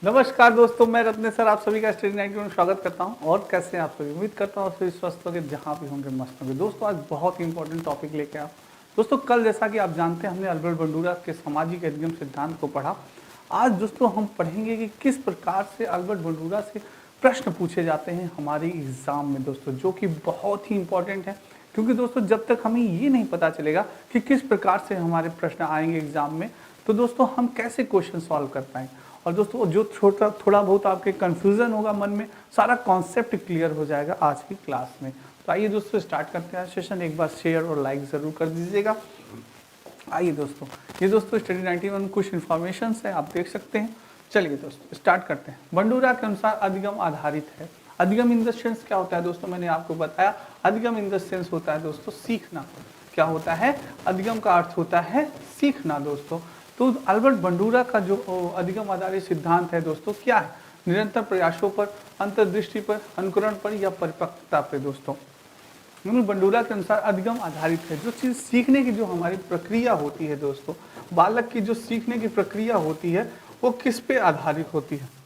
नमस्कार दोस्तों, मैं रत्ने सर आप सभी का स्टडी 91 में स्वागत करता हूं। और कैसे हैं आप सभी? उम्मीद करता हूं आप सभी स्वस्थ होंगे, जहां भी होंगे मस्त होंगे। दोस्तों आज बहुत ही इंपॉर्टेंट टॉपिक लेके आया। दोस्तों कल जैसा कि आप जानते हैं हमने अल्बर्ट बंडूरा के सामाजिक अधिगम सिद्धांत को पढ़ा। आज दोस्तों हम पढ़ेंगे कि किस प्रकार से अल्बर्ट बंडूरा से प्रश्न पूछे जाते हैं हमारे एग्जाम में दोस्तों, जो कि बहुत ही इंपॉर्टेंट है। क्योंकि दोस्तों जब तक हमें ये नहीं पता चलेगा कि किस प्रकार से हमारे प्रश्न आएंगे एग्जाम में, तो दोस्तों हम कैसे क्वेश्चन सॉल्व कर पाएंगे। और दोस्तों जो थोड़ा बहुत आपके कंफ्यूजन होगा मन में, सारा कॉन्सेप्ट क्लियर हो जाएगा आज की क्लास में। तो आइए दोस्तों स्टार्ट करते हैं सेशन। एक बार शेयर और लाइक जरूर कर दीजिएगा। आइए दोस्तों, ये दोस्तों स्टडी 91 कुछ इन्फॉर्मेशन है, आप देख सकते हैं। चलिए दोस्तों स्टार्ट करते हैं। बंडूरा के अनुसार अधिगम आधारित है। अधिगम इन द सेंस क्या होता है दोस्तों, मैंने आपको बताया। अधिगम इन द सेंस होता है दोस्तों सीखना। क्या होता है? अधिगम का अर्थ होता है सीखना दोस्तों। तो अल्बर्ट बंडूरा का जो अधिगम आधारित सिद्धांत है दोस्तों क्या है? निरंतर प्रयासों पर, अंतर्दृष्टि पर, अनुकरण पर या परिपक्वता पर दोस्तों। बंडूरा के अनुसार अधिगम आधारित है। जो चीज सीखने की जो हमारी प्रक्रिया होती है दोस्तों, बालक की जो सीखने की प्रक्रिया होती है वो किस पे आधारित होती है?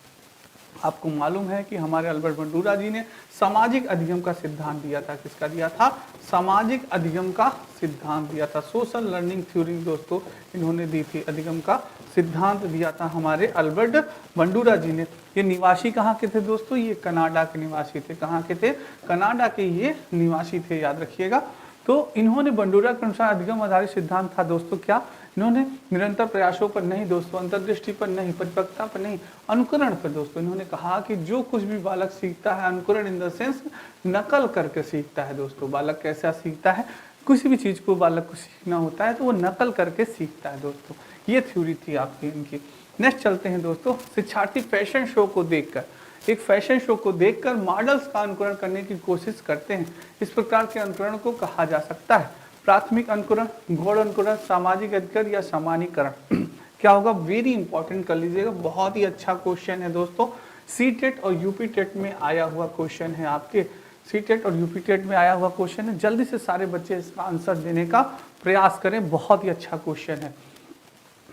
आपको मालूम है कि हमारे अल्बर्ट बंडूरा जी ने सामाजिक अधिगम का सिद्धांत दिया था। किसका दिया था? सामाजिक अधिगम का सिद्धांत दिया था। सोशल लर्निंग थ्योरी दोस्तों इन्होंने दी थी। अधिगम का सिद्धांत दिया था हमारे अल्बर्ट बंडूरा जी ने। ये निवासी कहाँ के थे दोस्तों? ये कनाडा के निवासी थे। कहाँ के थे? कनाडा के ये निवासी थे, याद रखिएगा। तो इन्होंने बंडूरा के अनुसार अधिगम आधारित सिद्धांत था दोस्तों क्या? इन्होंने निरंतर प्रयासों पर नहीं दोस्तों, अंतर्दृष्टि पर नहीं, परिपक्वता पर नहीं, अनुकरण पर दोस्तों। इन्होंने कहा कि जो कुछ भी बालक सीखता है, अनुकरण इन द सेंस नकल करके सीखता है दोस्तों। बालक कैसा सीखता है? किसी भी चीज को बालक को सीखना होता है तो वो नकल करके सीखता है दोस्तों। ये थ्योरी थी आपकी इनकी। नेक्स्ट चलते हैं दोस्तों। शिक्षार्थी फैशन शो को देखकर, एक फैशन शो को देखकर मॉडल्स का अनुकरण करने की कोशिश करते हैं। इस प्रकार के अनुकरण को कहा जा सकता है प्राथमिक अनुकरण, गौण अनुकरण, सामाजिक अधिकरण या सामान्यीकरण। क्या होगा? वेरी इंपॉर्टेंट कर लीजिएगा, बहुत ही अच्छा क्वेश्चन है दोस्तों। सी टेट और यूपी टेट में आया हुआ क्वेश्चन है आपके। सी टेट और यूपी टेट में आया हुआ क्वेश्चन है। जल्दी से सारे बच्चे इसका आंसर देने का प्रयास करें, बहुत ही अच्छा क्वेश्चन है।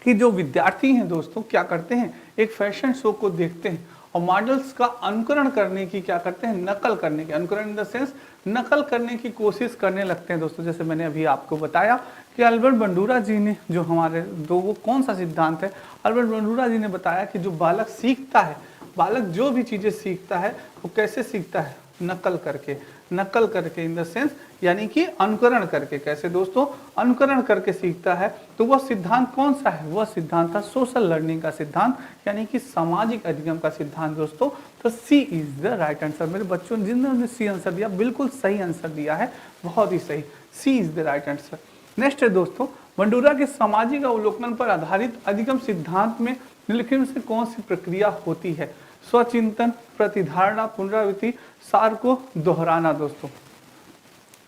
कि जो विद्यार्थी हैं दोस्तों क्या करते हैं? एक फैशन शो को देखते हैं और मॉडल्स का अनुकरण करने की क्या करते हैं? नकल करने की, अनुकरण इन द सेंस नकल करने की कोशिश करने लगते हैं दोस्तों। जैसे मैंने अभी आपको बताया कि अल्बर्ट बंडूरा जी ने जो हमारे दो, वो कौन सा सिद्धांत है? अल्बर्ट बंडूरा जी ने बताया कि जो बालक सीखता है, बालक जो भी चीजें सीखता है वो कैसे सीखता है? नकल करके। नकल करके इन द सेंस यानी कि अनुकरण करके। कैसे दोस्तों? अनुकरण करके सीखता है। तो वह सिद्धांत कौन सा है? वह सिद्धांत था सोशल लर्निंग का सिद्धांत, यानी कि सामाजिक अधिगम का सिद्धांत दोस्तों। तो सी इज द राइट आंसर। मेरे बच्चों जिन्होंने सी आंसर दिया बिल्कुल सही आंसर दिया है, बहुत ही सही। C is the right answer. Next है दोस्तों, बंडूरा के सामाजिक अवलोकन पर आधारित अधिगम सिद्धांत में निम्नलिखित में से कौन सी प्रक्रिया होती है? स्वचिंतन, प्रतिधारणा, पुनरावृत्ति, सार को दोहराना दोस्तों।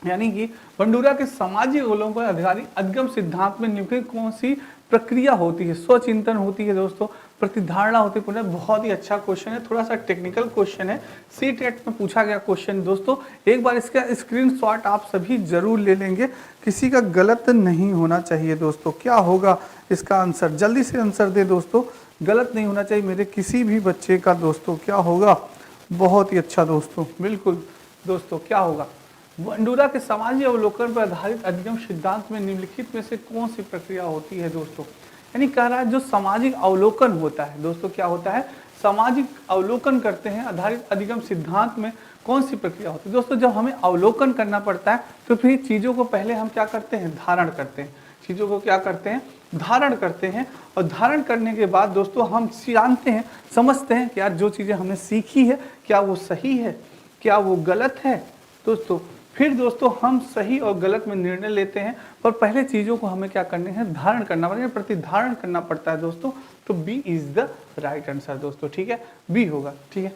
यानी कि बंडूरा के सामाजिक अवलोकन पर आधारित अधिगम सिद्धांत में निम्नलिखित कौन सी प्रक्रिया होती है? स्वचिंतन होती है दोस्तों, प्रतिधारणा होती है, पुनः। बहुत ही अच्छा क्वेश्चन है, थोड़ा सा टेक्निकल क्वेश्चन है, सी टेट में पूछा गया क्वेश्चन दोस्तों। एक बार इसका स्क्रीनशॉट आप सभी जरूर ले लेंगे, किसी का गलत नहीं होना चाहिए दोस्तों। क्या होगा इसका आंसर? जल्दी से आंसर दे दोस्तों, गलत नहीं होना चाहिए मेरे किसी भी बच्चे का दोस्तों। क्या होगा? बहुत ही अच्छा दोस्तों, बिल्कुल दोस्तों। क्या होगा? बंडूरा के सामाजिक अवलोकन पर आधारित अधिगम सिद्धांत में निम्नलिखित में से कौन सी प्रक्रिया होती है दोस्तों? यानी कह रहा है जो सामाजिक अवलोकन होता है दोस्तों, क्या होता है? सामाजिक अवलोकन करते हैं आधारित अधिगम सिद्धांत में कौन सी प्रक्रिया होती है दोस्तों? जब हमें अवलोकन करना पड़ता है तो फिर चीजों को पहले हम क्या करते हैं? धारण करते हैं। चीजों को क्या करते हैं? धारण करते हैं। और धारण करने के बाद दोस्तों हम जानते हैं, समझते हैं कि यार जो चीजें हमने सीखी है क्या वो सही है, क्या वो गलत है दोस्तों। फिर दोस्तों हम सही और गलत में निर्णय लेते हैं, पर पहले चीजों को हमें क्या करने हैं? धारण करना पड़ेगा, प्रतिधारण करना पड़ता है दोस्तों। तो B is the right answer दोस्तों, ठीक है, बी होगा, ठीक है।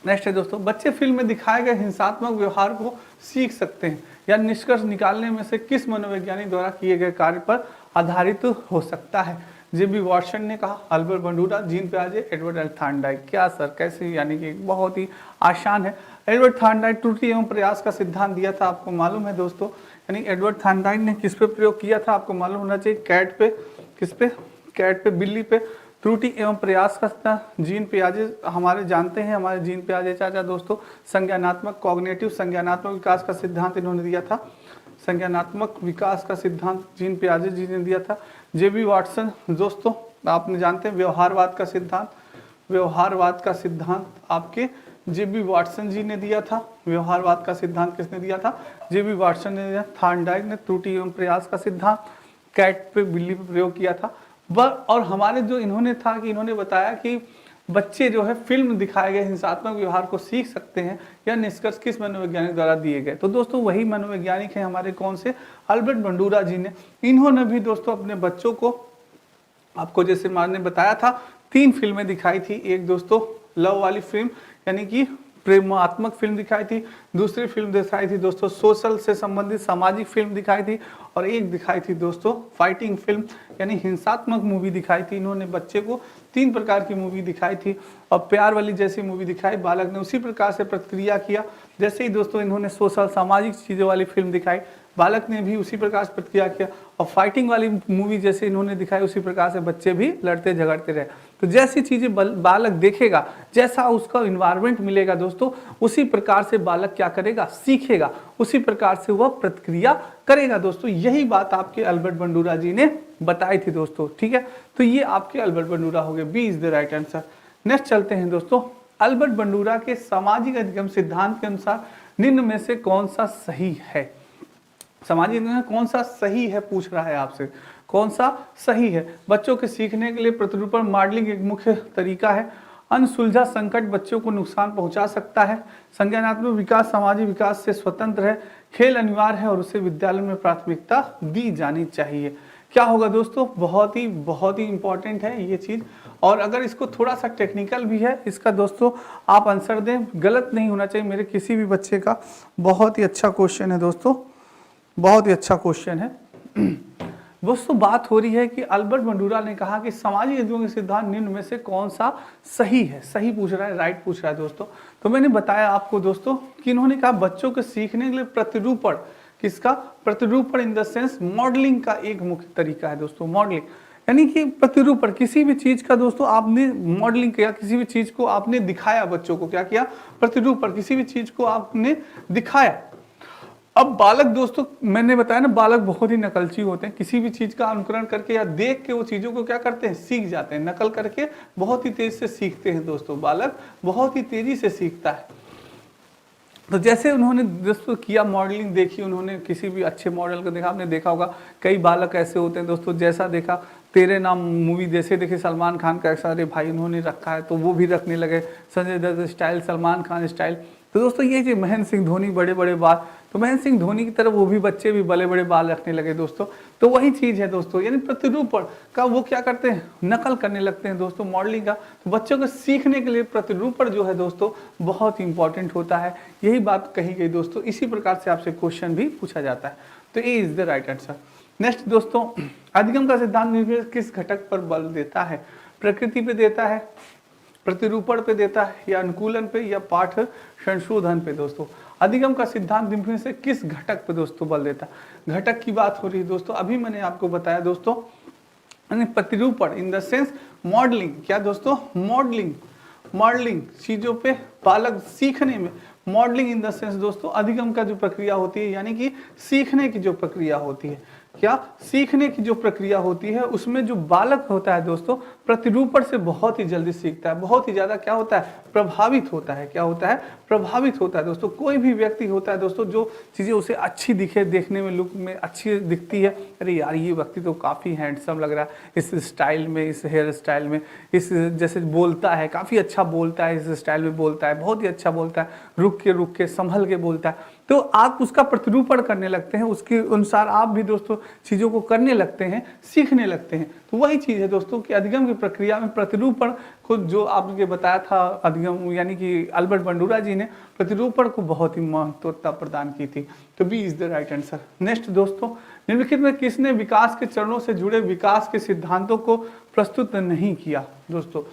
नेक्स्ट है दोस्तों, बच्चे फिल्म में दिखाए गए हिंसात्मक व्यवहार को सीख सकते हैं या निष्कर्ष निकालने में से किस मनोवैज्ञानिक द्वारा किए गए कार्य पर आधारित हो सकता है? जेबी वॉटसन ने कहा, अल्बर्ट बंडूरा, जीन पियाजे, एडवर्ड एल थार्नडाइक। क्या सर, कैसे? यानी कि बहुत ही आसान है। एडवर्ड थार्नडाइक त्रुटि एवं प्रयास का सिद्धांत दिया था, आपको मालूम है दोस्तों। यानी एडवर्ड थार्नडाइक ने किस पे प्रयोग किया था? आपको मालूम होना चाहिए, कैट पे। किस पे? कैट पे, बिल्ली पे। त्रुटि एवं प्रयास का सिद्धांत, जीन पियाजे हमारे जानते हैं, हमारे जीन पियाजे चाचा दोस्तों, संज्ञानात्मक कॉग्निटिव संज्ञानात्मक विकास का सिद्धांत इन्होंने दिया था, संज्ञानात्मक विकास का सिद्धांत जीन पियाजे जी ने दिया था। जेबी वाटसन दोस्तों आपने जानते हैं, व्यवहारवाद का सिद्धांत, व्यवहारवाद का सिद्धांत आपके जेबी वाटसन जी ने दिया था। व्यवहारवाद का सिद्धांत किसने दिया था? जेबी वाटसन ने दिया। थॉर्नडाइक ने त्रुटि एवं प्रयास का सिद्धांत कैट पे बिल्ली पे प्रयोग किया था। और हमारे जो इन्होंने था कि इन्होंने बताया कि बच्चे जो है फिल्म दिखाए गए हिंसात्मक व्यवहार को सीख सकते हैं, या निष्कर्ष किस मनोवैज्ञानिक द्वारा दिए गए? तो दोस्तों वही मनोवैज्ञानिक है हमारे कौन से? अल्बर्ट बंडूरा जी ने। इन्होंने भी दोस्तों अपने बच्चों को, आपको जैसे मैंने बताया था, 3 फिल्में दिखाई थी। एक दोस्तों लव वाली फिल्म यानी कि प्रेमात्मक फिल्म दिखाई थी, दूसरी फिल्म दिखाई थी दोस्तों सोशल से संबंधित सामाजिक फिल्म दिखाई थी, और एक दिखाई थी दोस्तों फाइटिंग फिल्म यानी हिंसात्मक मूवी दिखाई थी। इन्होंने बच्चे को 3 प्रकार की मूवी दिखाई थी, और प्यार वाली जैसी मूवी दिखाई, बालक ने उसी प्रकार से प्रतिक्रिया किया। जैसे ही दोस्तों इन्होंने सोशल सामाजिक चीज़ों वाली फिल्म दिखाई, बालक ने भी उसी प्रकार से प्रतिक्रिया किया, और फाइटिंग वाली मूवी जैसे इन्होंने दिखाई उसी प्रकार से बच्चे भी लड़ते झगड़ते रहे। तो जैसी चीज़ें बालक देखेगा, जैसा उसका इन्वायरमेंट मिलेगा दोस्तों, उसी प्रकार से बालक क्या करेगा? सीखेगा, उसी प्रकार से वह प्रतिक्रिया करेगा दोस्तों। यही बात आपके अल्बर्ट बंडूरा जी ने बताई थी दोस्तों, ठीक है। तो ये आपके अल्बर्ट बंडूरा हो गए, B is the right answer. Next चलते हैं दोस्तों, अल्बर्ट बंडूरा के सामाजिक अधिगम सिद्धांत के अनुसार निम्न में से कौन सा सही है? सामाजिक अधिगम कौन सा सही है पूछ रहा है आपसे, कौन सा सही है? बच्चों के सीखने के लिए प्रतिरूपण मॉडलिंग एक मुख्य तरीका है। अनसुलझा संकट बच्चों को नुकसान पहुंचा सकता है। संज्ञानात्मक विकास सामाजिक विकास से स्वतंत्र है। खेल अनिवार्य है और उसे विद्यालय में प्राथमिकता दी जानी चाहिए। क्या होगा दोस्तों? बहुत ही इंपॉर्टेंट है ये चीज़, और अगर इसको थोड़ा सा टेक्निकल भी है इसका दोस्तों, आप आंसर दें, गलत नहीं होना चाहिए मेरे किसी भी बच्चे का। बहुत ही अच्छा क्वेश्चन है दोस्तों, बहुत ही अच्छा क्वेश्चन है। दोस्तों बात हो रही है कि अल्बर्ट बंडूरा ने कहा कि सामाजिक अधिगम के सिद्धांत निम्न में से कौन सा सही है? सही पूछ रहा है, राइट पूछ रहा है दोस्तों। तो मैंने बताया आपको दोस्तों कि इन्होंने कहा बच्चों के सीखने के लिए प्रतिरूपण, किसका? प्रतिरूपण इन द सेंस मॉडलिंग का एक मुख्य तरीका है दोस्तों। मॉडलिंग यानी कि प्रतिरूपण, किसी भी चीज का दोस्तों आपने मॉडलिंग किया, किसी भी चीज को आपने दिखाया, बच्चों को क्या किया? प्रतिरूपण, किसी भी चीज को आपने दिखाया। अब बालक दोस्तों मैंने बताया ना, बालक बहुत ही नकलची होते हैं, किसी भी चीज का अनुकरण करके या देख के वो चीजों को क्या करते हैं? सीख जाते हैं। नकल करके बहुत ही तेज से सीखते हैं दोस्तों, बालक बहुत ही तेजी से सीखता है। तो जैसे उन्होंने दोस्तों किया मॉडलिंग, देखी उन्होंने, किसी भी अच्छे मॉडल को देखा, आपने देखा होगा कई बालक ऐसे होते हैं दोस्तों, जैसा देखा तेरे नाम मूवी जैसे देखे सलमान खान का ऐसा, अरे भाई उन्होंने रखा है तो वो भी रखने लगे, संजय दत्त स्टाइल, सलमान खान स्टाइल। तो दोस्तों ये जो महेंद्र सिंह धोनी बड़े बड़े बाल, तो महेंद्र सिंह धोनी की तरफ वो भी बच्चे भी बड़े बड़े बाल रखने लगे दोस्तों। तो वही चीज़ है दोस्तों, यानी प्रतिरूपण का वो क्या करते हैं? नकल करने लगते हैं दोस्तों मॉडलिंग का। तो बच्चों को सीखने के लिए प्रतिरूपण जो है दोस्तों बहुत इंपॉर्टेंट होता है, यही बात कही गई दोस्तों। इसी प्रकार से आपसे क्वेश्चन भी पूछा जाता है, तो A is the right answer. Next दोस्तों, अधिगम का सिद्धांत किस घटक पर बल देता है? प्रकृति पे देता है, प्रतिरूपण पे देता है, या अनुकूलन पे, या पाठ संशोधन पे दोस्तों? अधिगम का सिद्धांत निम्न से किस घटक पे दोस्तों बल देता है? घटक की बात हो रही है दोस्तों, अभी मैंने आपको बताया दोस्तों, प्रतिरूपण इन द सेंस मॉडलिंग। क्या दोस्तों? मॉडलिंग चीजों पे बालक सीखने में, मॉडलिंग इन द सेंस दोस्तों अधिगम का जो प्रक्रिया होती है, यानी कि सीखने की जो प्रक्रिया होती है, क्या सीखने की जो प्रक्रिया होती है उसमें जो बालक होता है दोस्तों प्रतिरूपण से बहुत ही जल्दी सीखता है, बहुत ही ज्यादा क्या होता है? प्रभावित होता है। क्या होता है? प्रभावित होता है दोस्तों। कोई भी व्यक्ति होता है दोस्तों, जो चीजें उसे अच्छी दिखे, देखने में लुक में अच्छी दिखती है, अरे यार ये व्यक्ति तो काफी हैंडसम लग रहा है इस स्टाइल में, इस हेयर स्टाइल में, इस जैसे बोलता है काफी अच्छा बोलता है, इस स्टाइल में बोलता है बहुत ही अच्छा बोलता है, रुक के संभल के बोलता है, तो आप उसका प्रतिरूपण करने लगते हैं, उसके अनुसार आप भी दोस्तों चीज़ों को करने लगते हैं, सीखने लगते हैं। तो वही चीज़ है दोस्तों कि अधिगम की प्रक्रिया में प्रतिरूपण को, जो आपने बताया था अधिगम यानी कि अल्बर्ट बंडूरा जी ने प्रतिरूपण को बहुत ही महत्वता प्रदान की थी। तो B is the right answer. Next दोस्तों, निम्नलिखित में किसने विकास के चरणों से जुड़े विकास के सिद्धांतों को प्रस्तुत नहीं किया दोस्तों?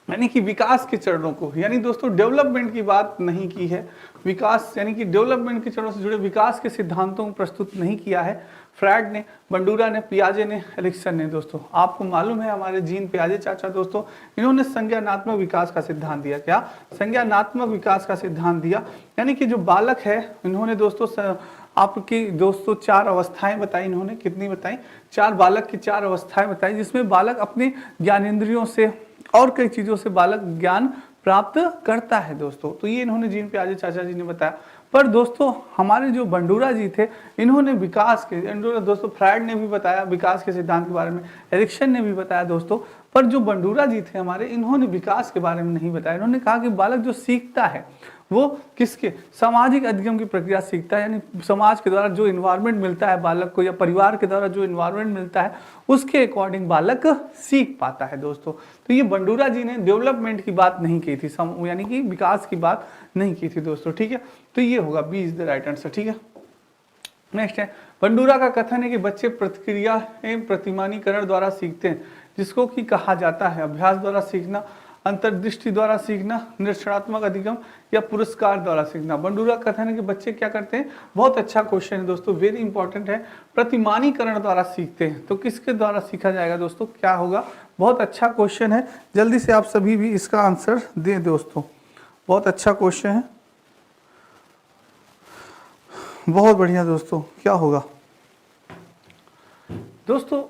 यानी कि विकास के चरणों को, यानी दोस्तों डेवलपमेंट की बात नहीं की है, विकास यानी कि डेवलपमेंट के चरणों से जुड़े विकास के सिद्धांतों को प्रस्तुत नहीं किया है। फ्रायड ने, बंडूरा ने, पियाजे ने, एरिक्सन ने। दोस्तों आपको मालूम है हमारे जीन पियाजे चाचा दोस्तों, इन्होंने संज्ञानात्मक विकास का सिद्धांत दिया। क्या? संज्ञानात्मक विकास का सिद्धांत दिया, यानी कि जो बालक है, इन्होंने दोस्तों आपकी दोस्तों 4 अवस्थाएं बताई। इन्होंने कितनी बताई? 4 बालक की 4 अवस्थाएं बताई, जिसमें बालक अपने ज्ञानेंद्रियों से और कई चीजों से बालक ज्ञान प्राप्त करता है दोस्तों। तो ये इन्होंने जीन पियाजे चाचा जी ने बताया। पर दोस्तों हमारे जो बंडूरा जी थे, इन्होंने विकास के, दोस्तों फ्रायड ने भी बताया विकास के सिद्धांत के बारे में, एरिक्सन ने भी बताया दोस्तों। पर जो बंडूरा जी थे हमारे, इन्होंने विकास के बारे में नहीं बताया। इन्होंने कहा कि बालक जो सीखता है वो किसके? सामाजिक अधिगम की प्रक्रिया सीखता है, यानी समाज के द्वारा जो इन्वायरमेंट मिलता है बालक को, या परिवार के द्वारा जो इन्वायरमेंट मिलता है उसके अकॉर्डिंग बालक सीख पाता है दोस्तों। तो ये बंडूरा जी ने डेवलपमेंट की बात नहीं की थी, यानी कि विकास की बात नहीं की थी दोस्तों। ठीक है, तो ये होगा B is the right answer. ठीक है, नेक्स्ट है, बंडूरा का कथन है कि बच्चे प्रतिक्रिया एवं प्रतिमानीकरण द्वारा सीखते हैं, जिसको कि कहा जाता है अभ्यास द्वारा सीखना, अंतर्दृष्टि द्वारा सीखना, निरीक्षणात्मक अधिगम या पुरस्कार द्वारा सीखना। बंडूरा कथन है कि बच्चे क्या करते हैं? बहुत अच्छा क्वेश्चन है दोस्तों, वेरी इंपॉर्टेंट है। प्रतिमानीकरण द्वारा सीखते हैं, तो किसके द्वारा सीखा जाएगा दोस्तों? क्या होगा? बहुत अच्छा क्वेश्चन है, जल्दी से आप सभी भी इसका आंसर दें दोस्तों। बहुत अच्छा क्वेश्चन है, बहुत बढ़िया दोस्तों। क्या होगा दोस्तों?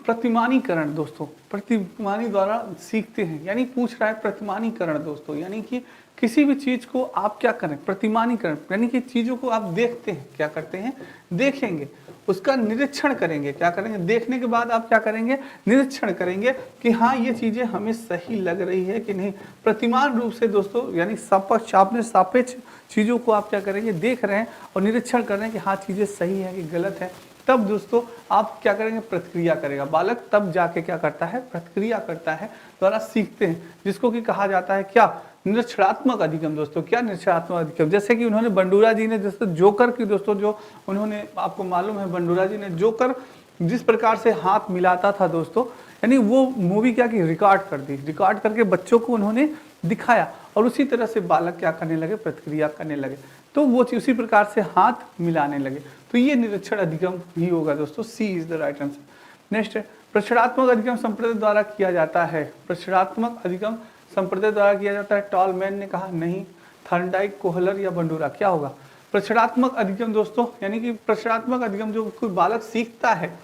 प्रतिमानीकरण दोस्तों, प्रतिमानी द्वारा सीखते हैं, यानी पूछ रहा है प्रतिमानीकरण दोस्तों, यानी कि किसी भी चीज को आप क्या करें? प्रतिमानीकरण, यानी कि चीजों को आप देखते हैं, क्या करते हैं? देखेंगे, उसका निरीक्षण करेंगे। क्या करेंगे? देखने के बाद आप क्या करेंगे? निरीक्षण करेंगे कि हाँ ये चीजें हमें सही लग रही है कि नहीं। प्रतिमान रूप से दोस्तों, यानी सापेक्ष चीजों को आप क्या करेंगे? देख रहे हैं और निरीक्षण कर रहे हैं कि हाँ चीजें सही है कि गलत है। तब दोस्तों आप क्या करेंगे? प्रतिक्रिया करेगा बालक, तब जाके क्या करता है? प्रतिक्रिया करता है, द्वारा सीखते हैं, जिसको कि कहा जाता है क्या? निरीक्षणात्मक अधिगम दोस्तों। क्या? निरीक्षणात्मक अधिगम। जैसे कि उन्होंने बंडूरा जी ने दोस्तों जोकर की दोस्तों, जो उन्होंने, आपको मालूम है बंडूरा जी ने जोकर जिस प्रकार से हाथ मिलाता था दोस्तों, यानी वो मूवी क्या की? रिकॉर्ड कर दी, रिकॉर्ड करके बच्चों को उन्होंने दिखाया, और उसी तरह से बालक क्या करने लगे? प्रतिक्रिया करने लगे, तो वो उसी प्रकार से हाथ मिलाने लगे। तो ये निरीक्षण अधिगम ही होगा दोस्तों, C is the right answer. Next है, प्रक्षेणात्मक अधिगम संप्रदाय द्वारा किया जाता है। प्रक्षेणात्मक अधिगम संप्रदाय द्वारा किया जाता है। टॉलमैन ने कहा नहीं, थर्नडाइक, कोहलर या बंडूरा। क्या होगा? प्रक्षेणात्मक अधिगम दोस्तों, यानी कि प्रक्षेणात्मक अधिगम जो कोई बालक सीखता है,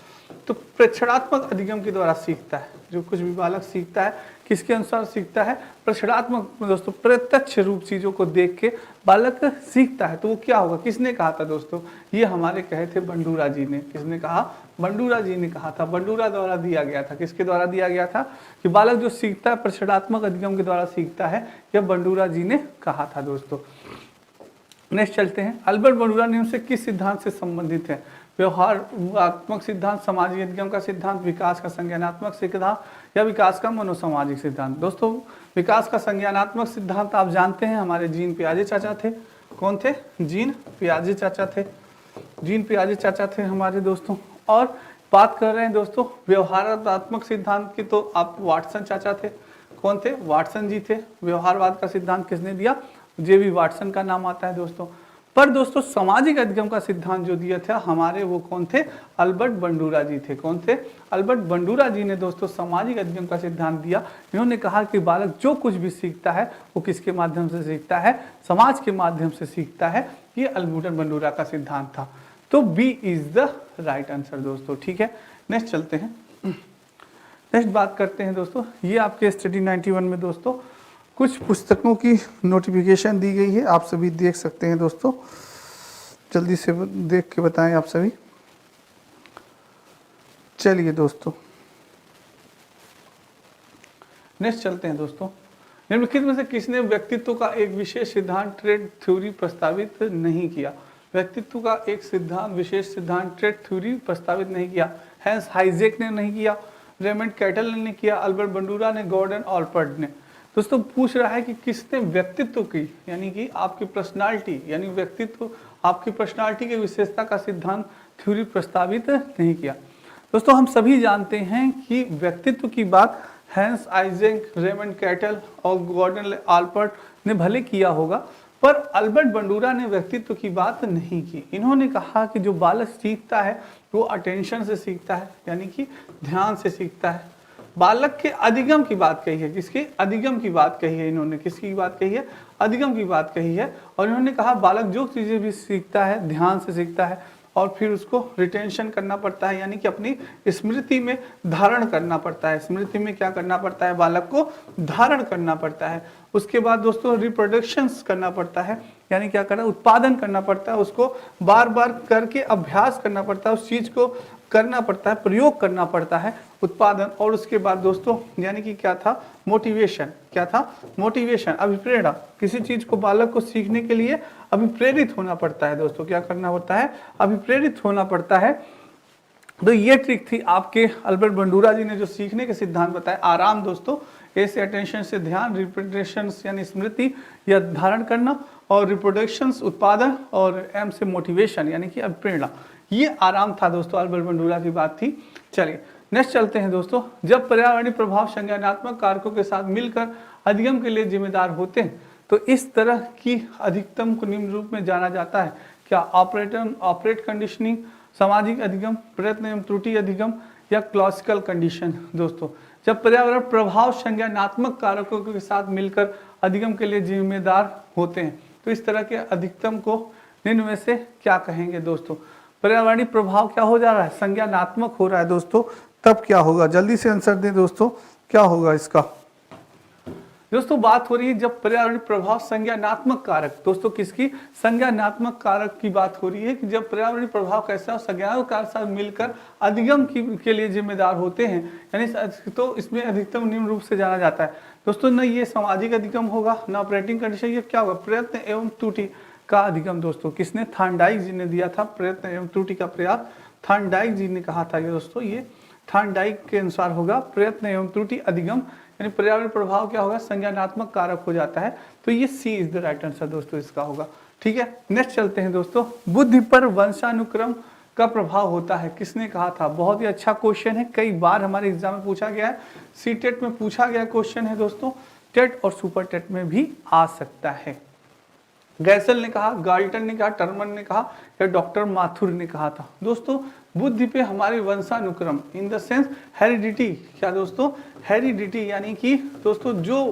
तो प्रक्षेणात्मक अधिगम के द्वारा सीखता है। जो कुछ भी बालक सीखता है, किसके अनुसार सीखता है? प्रक्षेणात्मक दोस्तों, प्रत्यक्ष रूप चीजों को देख के बालक सीखता है। तो वो क्या होगा? किसने कहा था दोस्तों? ये हमारे कहे थे बंडूरा जी ने। किसने कहा? बंडूरा जी ने कहा था। बंडूरा द्वारा दिया गया था। किसके द्वारा दिया गया था कि बालक जो सीखता है प्रक्षेणात्मक अधिगम के द्वारा सीखता है? यह बंडूरा जी ने कहा था दोस्तों। नेक्स्ट चलते हैं, अल्बर्ट बंडूरा नियम से किस सिद्धांत से संबंधित है? व्यवहारात्मक सिद्धांत, सामाजिक अधिगम का सिद्धांत, विकास का संज्ञानात्मक सिद्धांत या विकास का मनोसामाजिक सिद्धांत। दोस्तों विकास का संज्ञानात्मक सिद्धांत आप जानते हैं, हमारे जीन पियाजे चाचा थे। कौन थे? जीन पियाजे चाचा थे। जीन पियाजे चाचा थे हमारे दोस्तों। और बात कर रहे हैं दोस्तों व्यवहारात्मक सिद्धांत की, तो आप वाटसन चाचा थे। कौन थे? वाटसन जी थे। व्यवहारवाद का सिद्धांत किसने दिया? जेबी वाटसन का नाम आता है दोस्तों। पर दोस्तों सामाजिक अधिगम का सिद्धांत जो दिया था हमारे, वो कौन थे? अल्बर्ट बंडूरा जी थे। कौन थे? अल्बर्ट बंडूरा जी ने दोस्तों सामाजिक अधिगम का सिद्धांत दिया। इन्होंने कहा कि बालक जो कुछ भी सीखता है वो किसके माध्यम से सीखता है? समाज के माध्यम से सीखता है। ये अल्बर्ट बंडूरा का सिद्धांत था। तो B is the right answer दोस्तों। ठीक है, नेक्स्ट चलते हैं। नेक्स्ट बात करते हैं दोस्तों, ये आपके स्टडी 91 में दोस्तों कुछ पुस्तकों की नोटिफिकेशन दी गई है, आप सभी देख सकते हैं दोस्तों। जल्दी से देख के बताएं आप सभी। चलिए दोस्तों नेक्स्ट चलते हैं दोस्तों। निम्नलिखित में से किसने व्यक्तित्व का एक विशेष सिद्धांत ट्रेड थ्योरी प्रस्तावित नहीं किया? व्यक्तित्व का एक सिद्धांत, विशेष सिद्धांत ट्रेड थ्योरी प्रस्तावित नहीं किया। हैंस हाइजेक ने नहीं किया, रेमंड कैटल ने नहीं किया, अल्बर्ट बंडूरा ने, गॉर्डन ऑल्पर्ट ने। दोस्तों पूछ रहा है कि किसने व्यक्तित्व की, यानी कि आपकी पर्सनालिटी, यानी व्यक्तित्व आपकी पर्सनालिटी की विशेषता का सिद्धांत थ्योरी प्रस्तावित नहीं किया। दोस्तों हम सभी जानते हैं कि व्यक्तित्व की बात हैंस आइजेक, रेमंड कैटल और गॉर्डन ऑल्पर्ट ने भले किया होगा, पर अल्बर्ट बंडूरा ने व्यक्तित्व की बात नहीं की। इन्होंने कहा कि जो बालक सीखता है वो अटेंशन से सीखता है, यानी कि ध्यान से सीखता है। बालक के अधिगम की बात कही है, किसके अधिगम की बात कही है, इन्होंने किसकी बात कही है, अधिगम की बात कही है। और इन्होंने कहा बालक जो चीजें भी सीखता है ध्यान से सीखता है और फिर उसको रिटेंशन करना पड़ता है, यानी कि अपनी स्मृति में धारण करना पड़ता है। स्मृति में क्या करना पड़ता है, बालक को धारण करना पड़ता है। उसके बाद दोस्तों रिप्रोडक्शंस करना पड़ता है, यानी क्या करना, उत्पादन करना पड़ता है, उसको बार बार करके अभ्यास करना पड़ता है, उस चीज को करना पड़ता है, प्रयोग करना पड़ता है, उत्पादन। और उसके बाद दोस्तों यानी कि क्या था, मोटिवेशन। क्या था, मोटिवेशन, अभिप्रेरणा। किसी चीज को बालक को सीखने के लिए अभिप्रेरित होना पड़ता है दोस्तों, क्या करना होता है, अभिप्रेरित होना पड़ता है। तो ये ट्रिक थी आपके अल्बर्ट बंडूरा जी ने जो सीखने के सिद्धांत बताए। आराम दोस्तों, ए से अटेंशन से ध्यान, रिप्रोडक्शन यानी स्मृति या धारण करना, और रिप्रोडक्शन उत्पादन, और एम से मोटिवेशन यानी कि अभिप्रेरणा। ये आराम था दोस्तों, अल्बर्ट बंडूरा की बात थी। चलिए नेक्स्ट चलते हैं दोस्तों। जब पर्यावरणीय प्रभाव संज्ञानात्मक कारकों के साथ मिलकर अधिगम के लिए जिम्मेदार होते हैं तो इस तरह की अधिकतम को निम्न रूप में जाना जाता है। क्या ऑपरेट कंडीशनिंग, सामाजिक अधिगम, प्रयत्न एवं त्रुटि अधिगम, या क्लासिकल कंडीशन। दोस्तों जब पर्यावरण प्रभाव संज्ञानात्मक कारकों के साथ मिलकर अधिगम के लिए जिम्मेदार होते हैं तो इस तरह के अधिकतम को निम्न में से क्या कहेंगे दोस्तों। पर्यावरणीय प्रभाव क्या हो जा रहा है, संज्ञानात्मक हो रहा है दोस्तों, तब क्या होगा, जल्दी से आंसर दें दोस्तों, क्या होगा इसका। दोस्तों बात हो रही है जब पर्यावरणीय प्रभाव संज्ञानात्मक कारक, दोस्तों किसकी, संज्ञानात्मक कारक की बात हो रही है कि जब पर्यावरणीय प्रभाव कैसा हो, संज्ञानात्मक कारक साथ मिलकर अधिगम के लिए जिम्मेदार होते हैं, यानी तो इसमें अधिकतम निम्न रूप से जाना जाता है दोस्तों। न ये सामाजिक अधिगम होगा, न ऑपरेटिंग कंडीशन, ये क्या होगा, प्रयत्न एवं त्रुटि का अधिगम। दोस्तों किसने, थॉर्नडाइक जी ने दिया था प्रयत्न एवं त्रुटि का प्रयास, थॉर्नडाइक जी ने कहा था ये दोस्तों, ये थॉर्नडाइक के अनुसार होगा प्रयत्न एवं त्रुटि अधिगम, यानी पर्यावरण प्रभाव क्या होगा, संज्ञानात्मक कारक हो जाता है। तो ये सी इज द राइट आंसर दोस्तों इसका होगा। ठीक है नेक्स्ट चलते हैं दोस्तों। बुद्धि पर वंशानुक्रम का प्रभाव होता है, किसने कहा था, बहुत ही अच्छा क्वेश्चन है, कई बार हमारे एग्जाम में पूछा गया है, सी टेट में पूछा गया क्वेश्चन है दोस्तों, टेट और सुपर टेट में भी आ सकता है। गैसल ने कहा, गाल्टन ने कहा, टर्मन ने कहा, या डॉक्टर माथुर ने कहा था। दोस्तों बुद्धि पे हमारे वंशानुक्रम इन द सेंस हेरिडिटी, क्या दोस्तों, हेरिडिटी, यानी कि दोस्तों जो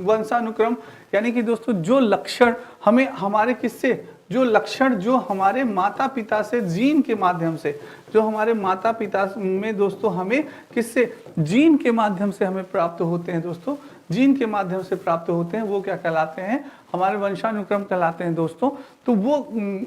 वंशानुक्रम, यानी कि दोस्तों जो लक्षण हमें हमारे किससे, जो लक्षण जो हमारे माता पिता से जीन के माध्यम से, जो हमारे माता पिता में दोस्तों हमें किससे, जीन के माध्यम से हमें प्राप्त होते हैं दोस्तों, जीन के माध्यम से प्राप्त होते हैं, वो क्या कहलाते हैं, हमारे वंशानुक्रम कहलाते हैं दोस्तों। तो वो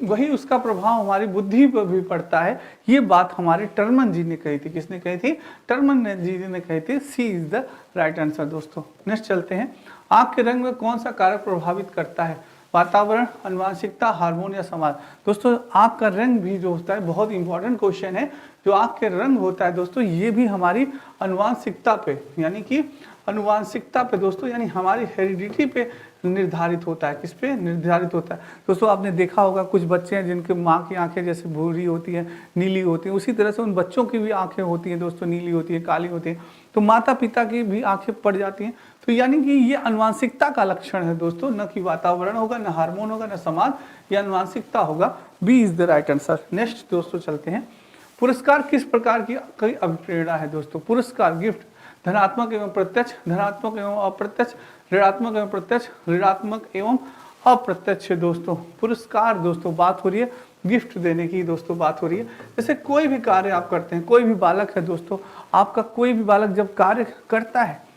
वही उसका प्रभाव हमारी बुद्धि पर भी पड़ता है। ये बात हमारे टर्मन जी ने कही थी, किसने कही थी, टर्मन जी ने कही थी। सी इज द राइट आंसर दोस्तों। नेक्स्ट चलते हैं। आंख के रंग में कौन सा कारक प्रभावित करता है, वातावरण, आनुवंशिकता, हार्मोन या समाज। दोस्तों आंख का रंग भी जो होता है, बहुत इंपॉर्टेंट क्वेश्चन है, जो आंख के रंग होता है दोस्तों, ये भी हमारी आनुवंशिकता पे, यानी कि आनुवंशिकता पे दोस्तों, यानी हमारी हेरिडिटी पे निर्धारित होता है। किस पे निर्धारित होता है दोस्तों, आपने देखा होगा कुछ बच्चे हैं जिनके माँ की आंखें जैसे भूरी होती हैं, नीली होती हैं, उसी तरह से उन बच्चों की भी आंखें होती हैं दोस्तों, नीली होती है, काली होती है। तो माता पिता की भी आंखें पड़ जाती हैं। तो यानी कि ये आनुवंशिकता का लक्षण है दोस्तों, न कि वातावरण होगा, न हार्मोन होगा, न समाज, ये आनुवंशिकता होगा। B is the right answer. Next दोस्तों चलते हैं। पुरस्कार किस प्रकार की कई अभिप्रेरणा है दोस्तों। पुरस्कार, गिफ्ट, धनात्मक एवं प्रत्यक्ष, धनात्मक एवं अप्रत्यक्ष, ऋणात्मक एवं प्रत्यक्ष, ऋणात्मक एवं अप्रत्यक्ष। दोस्तों पुरस्कार दोस्तों बात हो रही है गिफ्ट देने की दोस्तों, बात हो रही है। जैसे कोई भी कार्य आप करते हैं, कोई भी बालक है दोस्तों, आपका कोई भी बालक जब कार्य करता है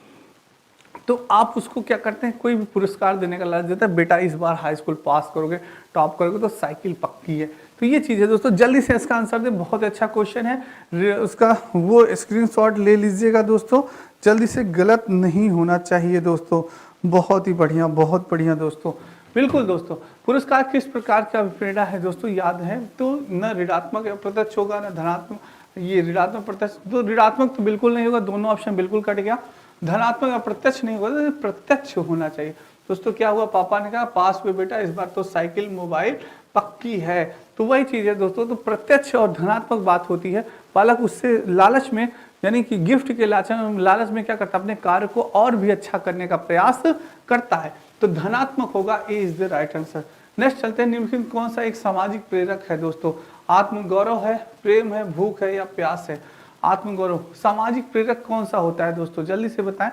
तो आप उसको क्या करते हैं, कोई भी पुरस्कार देने का लालच देता है, बेटा इस बार हाई स्कूल पास करोगे, टॉप करोगे तो साइकिल पक्की है। तो ये चीज़ है दोस्तों, जल्दी से इसका आंसर दे, बहुत अच्छा क्वेश्चन है, उसका वो स्क्रीनशॉट ले लीजिएगा दोस्तों, जल्दी से, गलत नहीं होना चाहिए दोस्तों। बहुत ही बढ़िया, बहुत बढ़िया दोस्तों, बिल्कुल दोस्तों। पुरस्कार किस प्रकार का अभिप्रेरणा है दोस्तों, याद है तो, न ऋणात्मक या प्रत्यक्ष होगा, न धनात्मक, ये ऋणात्मक प्रत्यक्ष, तो ऋणात्मक तो बिल्कुल नहीं होगा, दोनों ऑप्शन बिल्कुल कट गया। धनात्मक या प्रत्यक्ष नहीं होगा, तो प्रत्यक्ष होना चाहिए दोस्तों। क्या हुआ, पापा ने कहा पास हुए बेटा, इस बार तो साइकिल मोबाइल पक्की है। तो वही चीज है दोस्तों, तो प्रत्यक्ष और धनात्मक बात होती है। बालक उससे लालच में, यानी कि गिफ्ट के लालच में क्या करता है, अपने कार्य को और भी अच्छा करने का प्रयास करता है। तो धनात्मक होगा, A is the right answer. Next चलते हैं। निम्नलिखित कौन सा एक सामाजिक प्रेरक है दोस्तों। आत्मगौरव है, प्रेम है, भूख है या प्यास है? आत्मगौरव। सामाजिक प्रेरक कौन सा होता है दोस्तों, जल्दी से बताएं।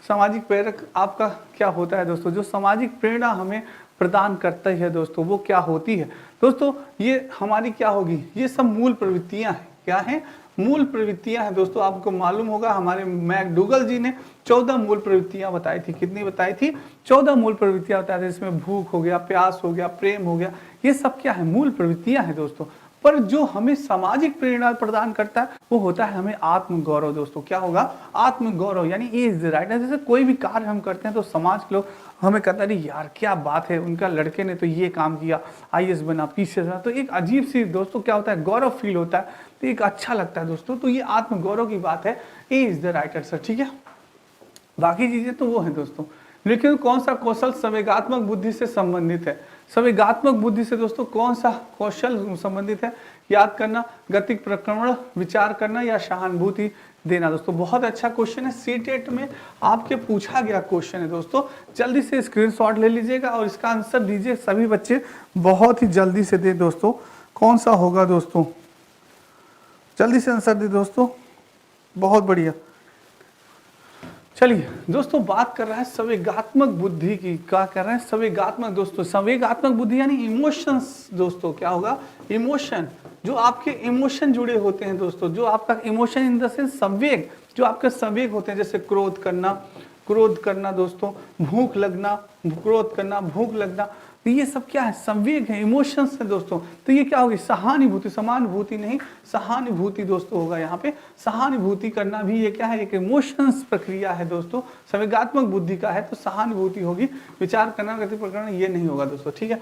सामाजिक प्रेरक आपका क्या होता है दोस्तों? जो सामाजिक प्रेरणा हमें प्रदान करता है दोस्तों, वो क्या होती है दोस्तों? ये हमारी क्या होगी? ये सब मूल प्रवृत्तियां हैं। क्या है? मूल प्रवृत्तियां हैं दोस्तों। आपको मालूम होगा हमारे मैकडूगल जी ने 14 मूल प्रवृत्तियां बताई थी। कितनी बताई थी? 14 मूल प्रवृत्तियां बताई थी। इसमें भूख हो गया, प्यास हो गया, प्रेम हो गया, ये सब क्या है? मूल प्रवृत्तियां हैं दोस्तों। पर जो हमें सामाजिक प्रेरणा प्रदान करता है वो होता है हमें आत्मगौरव दोस्तों। क्या होगा? आत्मगौरव, यानी इज राइट। जैसे कोई भी कार्य हम करते हैं तो समाज के लोग हमें कहता है यार क्या बात है, उनका लड़के ने तो ये काम किया, IAS बना, PCS बना, तो एक अजीब सी दोस्तों क्या होता है? गौरव फील होता है, तो एक अच्छा लगता है दोस्तों। तो ये आत्मगौरव की बात है, ए इज द राइट आंसर। ठीक है, बाकी चीजें तो वो है दोस्तों। लेकिन कौन सा कौशल संवेगात्मक बुद्धि से संबंधित है? संवेगात्मक बुद्धि से दोस्तों कौन सा कौशल संबंधित है? याद करना, गतिक प्रक्रमण, विचार करना या सहानुभूति देना? दोस्तों बहुत अच्छा क्वेश्चन है, सीटेट में आपके पूछा गया क्वेश्चन है दोस्तों। जल्दी से स्क्रीनशॉट ले लीजिएगा और इसका आंसर दीजिए। सभी बच्चे बहुत ही जल्दी से दे दोस्तों। कौन सा होगा दोस्तों? जल्दी से आंसर दे दोस्तों। बहुत बढ़िया। चलिए दोस्तों, बात कर रहा है संवेगात्मक बुद्धि की। क्या कर रहे हैं? संवेगात्मक दोस्तों। संवेगात्मक बुद्धि यानी इमोशंस दोस्तों। क्या होगा? इमोशन, जो आपके इमोशन जुड़े होते हैं दोस्तों, जो आपका इमोशन इन द सेंस संवेग, जो आपके संवेग होते हैं, जैसे क्रोध करना दोस्तों, भूख लगना, क्रोध करना, भूख लगना, तो ये सब क्या है? संवेग है, इमोशंस है दोस्तों। तो ये क्या होगी? सहानुभूति, समानुभूति नहीं, सहानुभूति दोस्तों होगा यहाँ पे। सहानुभूति करना भी ये क्या है? एक इमोशंस प्रक्रिया है दोस्तों। संवेगात्मक बुद्धि का है तो सहानुभूति होगी। विचार करना, गति प्रकरण ये नहीं होगा दोस्तों। ठीक है,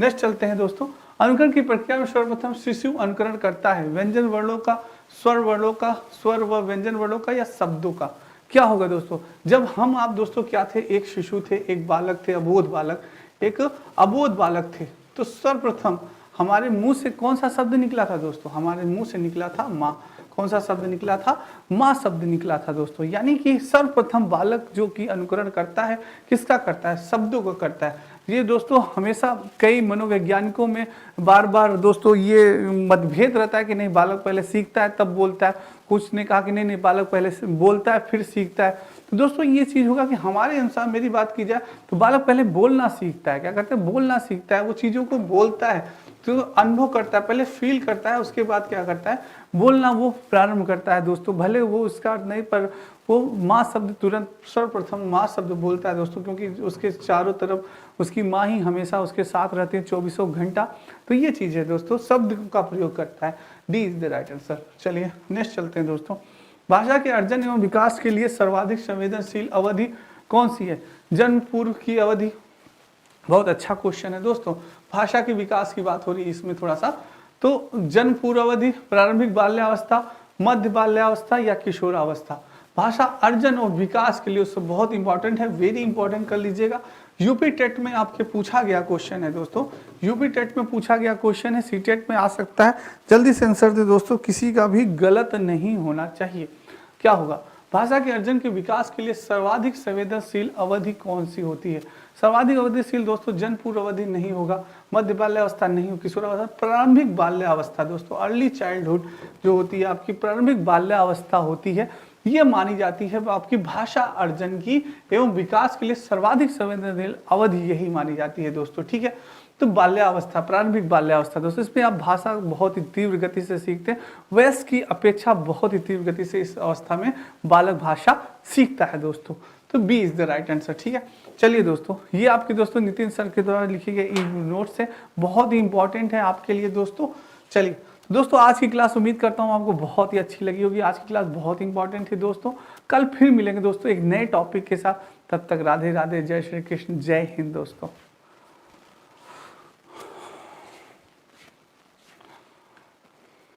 नेक्स्ट चलते हैं दोस्तों। अनुकरण की प्रक्रिया में सर्वप्रथम शिशु अनुकरण करता है व्यंजन वर्णों का, स्वर वर्णों का, स्वर व व्यंजन वर्णों का या शब्दों का? क्या होगा दोस्तों? जब हम आप दोस्तों क्या थे? एक शिशु थे, एक बालक थे, अबोध बालक, एक अबोध बालक थे, तो सर्वप्रथम हमारे मुंह से कौन सा शब्द निकला था दोस्तों? हमारे मुंह से निकला था माँ। कौन सा शब्द निकला था? माँ शब्द निकला था दोस्तों। यानी कि सर्वप्रथम बालक जो कि अनुकरण करता है, किसका करता है? शब्दों को करता है। ये दोस्तों हमेशा कई मनोवैज्ञानिकों में बार बार दोस्तों ये मतभेद रहता है कि नहीं बालक पहले सीखता है तब बोलता है। कुछ ने कहा कि नहीं बालक पहले बोलता है फिर सीखता है। तो दोस्तों ये चीज होगा कि हमारे अनुसार, मेरी बात की जाए तो बालक पहले बोलना सीखता है। क्या करते हैं? बोलना सीखता है, वो चीजों को बोलता है, तो अनुभव करता है, पहले फील करता है, उसके बाद क्या करता है? बोलना वो प्रारंभ करता है दोस्तों। भले वो उसका नहीं, पर वो माँ शब्द तुरंत सर्वप्रथम माँ शब्द बोलता है दोस्तों, क्योंकि उसके चारों तरफ उसकी माँ ही हमेशा उसके साथ रहती है 24 घंटा। तो ये चीज है दोस्तों, शब्द का प्रयोग करता है। D is the right answer. चलिए नेक्स्ट चलते हैं दोस्तों। भाषा के अर्जन एवं विकास के लिए सर्वाधिक संवेदनशील अवधि कौन सी है? जन्म पूर्व की अवधि। बहुत अच्छा क्वेश्चन है दोस्तों। भाषा के विकास की बात हो रही है इसमें थोड़ा सा, तो जन्म पूर्व अवधि, प्रारंभिक बाल्यावस्था, मध्य बाल्यावस्था या किशोरावस्था? भाषा अर्जन और विकास के लिए उससे बहुत इंपॉर्टेंट है, वेरी इंपॉर्टेंट कर लीजिएगा। यूपी टेट में आपके पूछा गया क्वेश्चन है दोस्तों। यूपी टेट में पूछा गया क्वेश्चन है, सी टेट में आ सकता है। जल्दी से आंसर दे दोस्तों, किसी का भी गलत नहीं होना चाहिए। क्या होगा? भाषा के अर्जन के विकास के लिए सर्वाधिक संवेदनशील अवधि कौन सी होती है? सर्वाधिक अवधिशील दोस्तों जन्म पूर्व अवधि नहीं होगा, मध्य बाल्यावस्था नहीं होगी, किशोरावस्था, प्रारंभिक बाल्यावस्था दोस्तों, अर्ली चाइल्डहुड जो होती है आपकी प्रारंभिक बाल्यावस्था होती है, ये मानी जाती है आपकी भाषा अर्जन की एवं विकास के लिए सर्वाधिक संवेदनशील अवधि यही मानी जाती है दोस्तों। ठीक है, तो बाल्यावस्था, प्रारंभिक बाल्यावस्था दोस्तों, इसमें आप भाषा बहुत ही तीव्र गति से सीखते हैं। वयस्क की अपेक्षा बहुत ही तीव्र गति से इस अवस्था में बालक भाषा सीखता है दोस्तों। तो B is the right answer. ठीक है, चलिए दोस्तों, ये आपके दोस्तों नितिन सर के द्वारा लिखे गए नोट्स है, बहुत ही इंपॉर्टेंट है आपके लिए दोस्तों। चलिए दोस्तों, आज की क्लास उम्मीद करता हूँ आपको बहुत ही अच्छी लगी होगी। आज की क्लास बहुत इंपॉर्टेंट थी दोस्तों। कल फिर मिलेंगे दोस्तों एक नए टॉपिक के साथ। तब तक राधे राधे, जय श्री कृष्ण, जय हिंद दोस्तों।